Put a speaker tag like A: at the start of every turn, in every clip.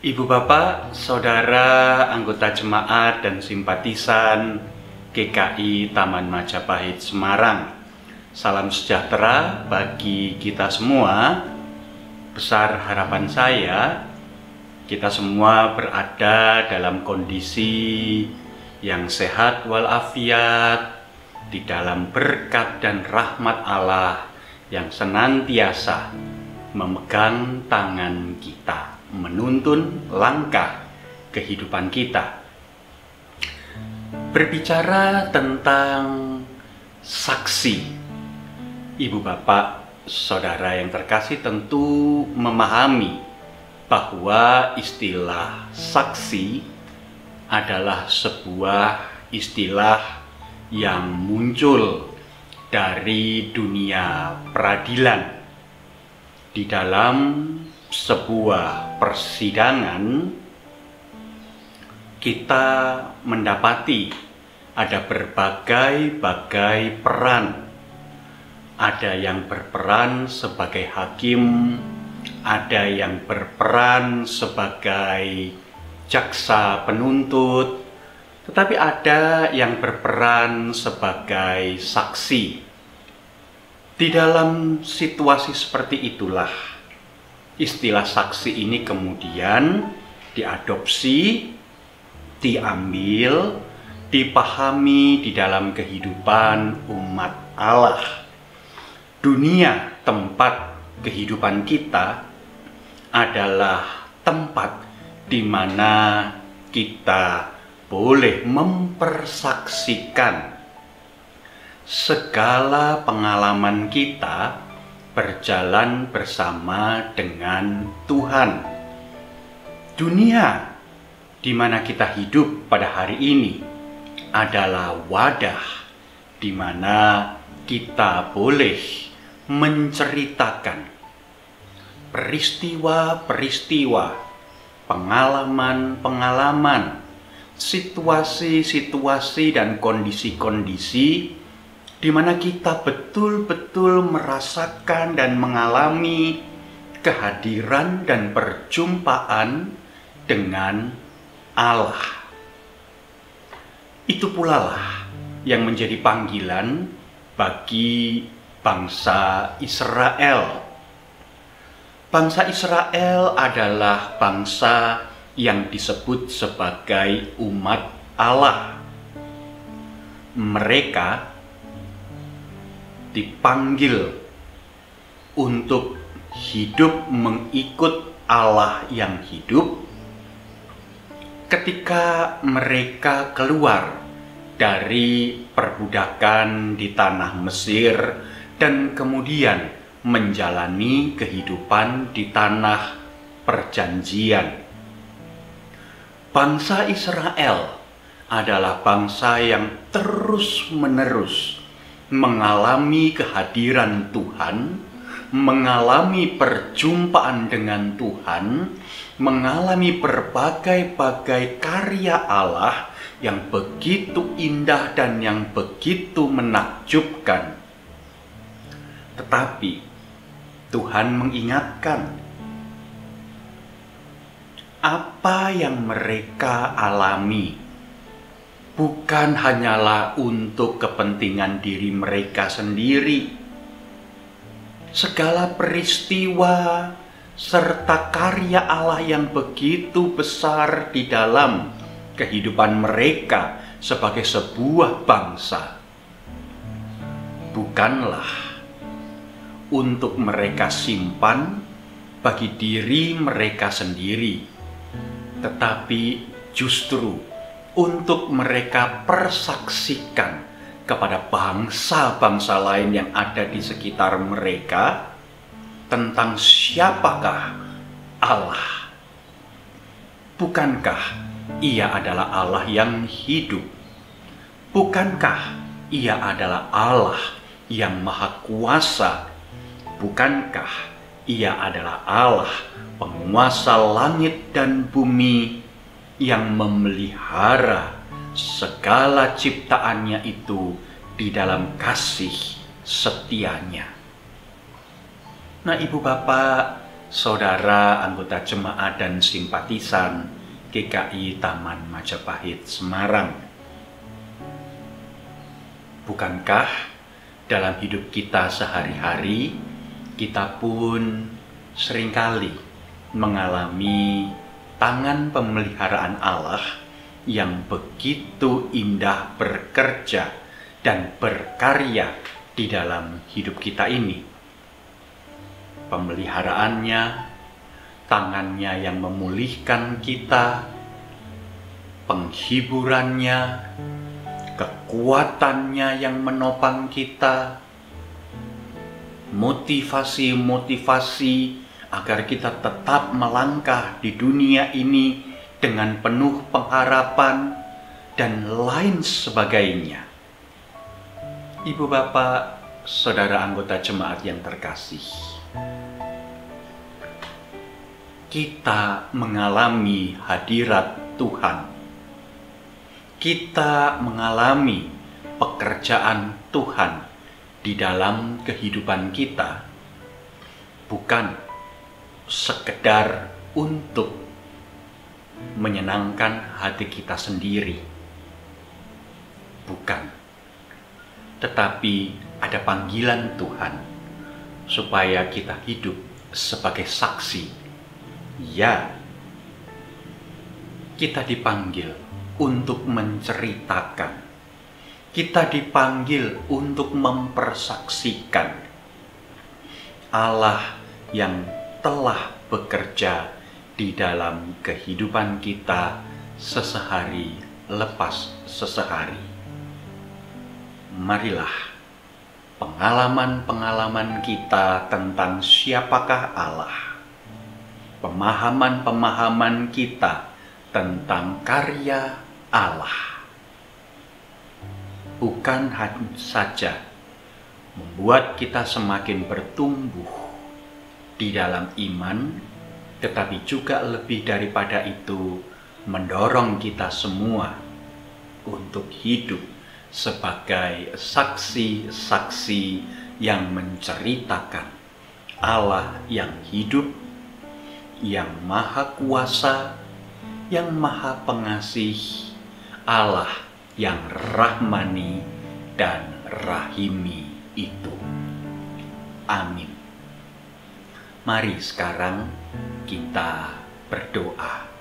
A: Ibu bapak, saudara, anggota jemaat dan simpatisan GKI Taman Majapahit Semarang. Salam sejahtera bagi kita semua. Besar harapan saya, kita semua berada dalam kondisi yang sehat walafiat, di dalam berkat dan rahmat Allah yang senantiasa memegang tangan kita, menuntun langkah kehidupan kita. Berbicara tentang saksi, ibu bapak, saudara yang terkasih tentu memahami bahwa istilah saksi adalah sebuah istilah yang muncul dari dunia peradilan. Di dalam sebuah persidangan, kita mendapati ada berbagai-bagai peran. Ada yang berperan sebagai hakim, ada yang berperan sebagai jaksa penuntut, tetapi ada yang berperan sebagai saksi. Di dalam situasi seperti itulah istilah saksi ini kemudian diadopsi, diambil, dipahami di dalam kehidupan umat Allah. Dunia tempat kehidupan kita adalah tempat di mana kita boleh mempersaksikan segala pengalaman kita berjalan bersama dengan Tuhan. Dunia di mana kita hidup pada hari ini adalah wadah di mana kita boleh menceritakan peristiwa-peristiwa, pengalaman-pengalaman, situasi-situasi dan kondisi-kondisi di mana kita betul-betul merasakan dan mengalami kehadiran dan perjumpaan dengan Allah. Itu pula lah yang menjadi panggilan bagi bangsa Israel. Bangsa Israel adalah bangsa yang disebut sebagai umat Allah. Mereka dipanggil untuk hidup mengikut Allah yang hidup ketika mereka keluar dari perbudakan di tanah Mesir dan kemudian menjalani kehidupan di tanah perjanjian. Bangsa Israel adalah bangsa yang terus-menerus mengalami kehadiran Tuhan, mengalami perjumpaan dengan Tuhan, mengalami berbagai-bagai karya Allah yang begitu indah dan yang begitu menakjubkan. Tetapi Tuhan mengingatkan, apa yang mereka alami bukan hanyalah untuk kepentingan diri mereka sendiri. Segala peristiwa serta karya Allah yang begitu besar di dalam kehidupan mereka sebagai sebuah bangsa bukanlah untuk mereka simpan bagi diri mereka sendiri, tetapi justru untuk mereka persaksikan kepada bangsa-bangsa lain yang ada di sekitar mereka tentang siapakah Allah. Bukankah Ia adalah Allah yang hidup? Bukankah Ia adalah Allah yang maha kuasa? Bukankah Ia adalah Allah penguasa langit dan bumi yang memelihara segala ciptaannya itu di dalam kasih setianya? Nah, ibu bapak, saudara anggota jemaat dan simpatisan GKI Taman Majapahit Semarang. Bukankah dalam hidup kita sehari-hari, kita pun seringkali mengalami tangan pemeliharaan Allah yang begitu indah bekerja dan berkarya di dalam hidup kita ini. Pemeliharaannya, tangannya yang memulihkan kita, penghiburannya, kekuatannya yang menopang kita, motivasi-motivasi agar kita tetap melangkah di dunia ini dengan penuh pengharapan dan lain sebagainya. Ibu bapak, saudara anggota jemaat yang terkasih, kita mengalami hadirat Tuhan. Kita mengalami pekerjaan Tuhan di dalam kehidupan kita, bukan sekedar untuk menyenangkan hati kita sendiri. Bukan. Tetapi ada panggilan Tuhan supaya kita hidup sebagai saksi. Ya, kita dipanggil untuk menceritakan. Kita dipanggil untuk mempersaksikan Allah yang telah bekerja di dalam kehidupan kita sesehari lepas sesehari. Marilah pengalaman-pengalaman kita tentang siapakah Allah, pemahaman-pemahaman kita tentang karya Allah, bukan hanya saja membuat kita semakin bertumbuh di dalam iman, tetapi juga lebih daripada itu mendorong kita semua untuk hidup sebagai saksi-saksi yang menceritakan Allah yang hidup, yang maha kuasa, yang maha pengasih, Allah yang rahmani dan rahimi itu. Amin. Mari sekarang kita berdoa.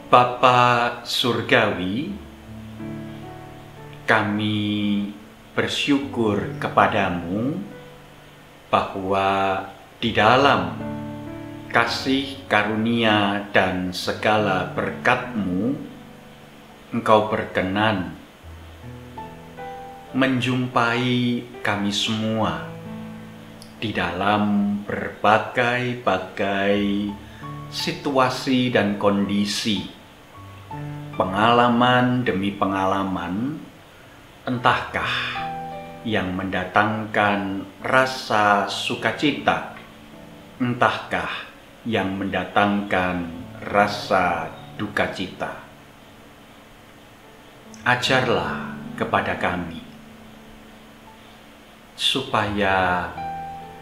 A: Bapa Surgawi, kami bersyukur kepadamu bahwa di dalam kasih karunia dan segala berkat-Mu, Engkau berkenan menjumpai kami semua di dalam berbagai-bagai situasi dan kondisi, pengalaman demi pengalaman, entahkah yang mendatangkan rasa sukacita, entahkah yang mendatangkan rasa duka cita. Ajarlah kepada kami supaya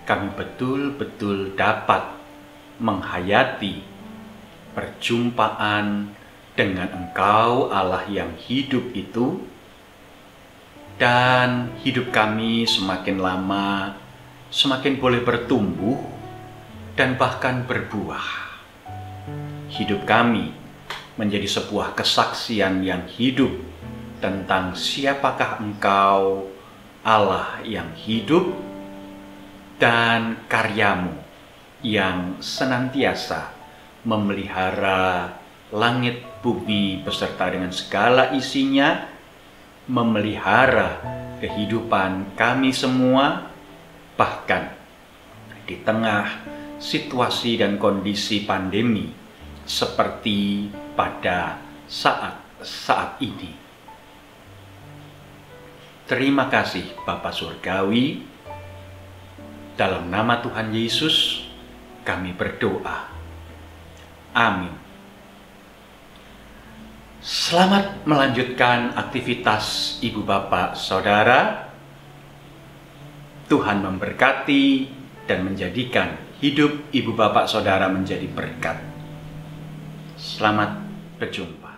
A: kami betul-betul dapat menghayati perjumpaan dengan Engkau Allah yang hidup itu, dan hidup kami semakin lama semakin boleh bertumbuh dan bahkan berbuah. Hidup kami menjadi sebuah kesaksian yang hidup tentang siapakah Engkau, Allah yang hidup, dan karya-Mu yang senantiasa memelihara langit bumi beserta dengan segala isinya, memelihara kehidupan kami semua, bahkan di tengah situasi dan kondisi pandemi seperti pada saat ini. Terima kasih Bapa Surgawi. Dalam nama Tuhan Yesus kami berdoa. Amin. Selamat melanjutkan aktivitas Ibu Bapak Saudara. Tuhan memberkati dan menjadikan hidup ibu bapak saudara menjadi berkat. Selamat berjumpa.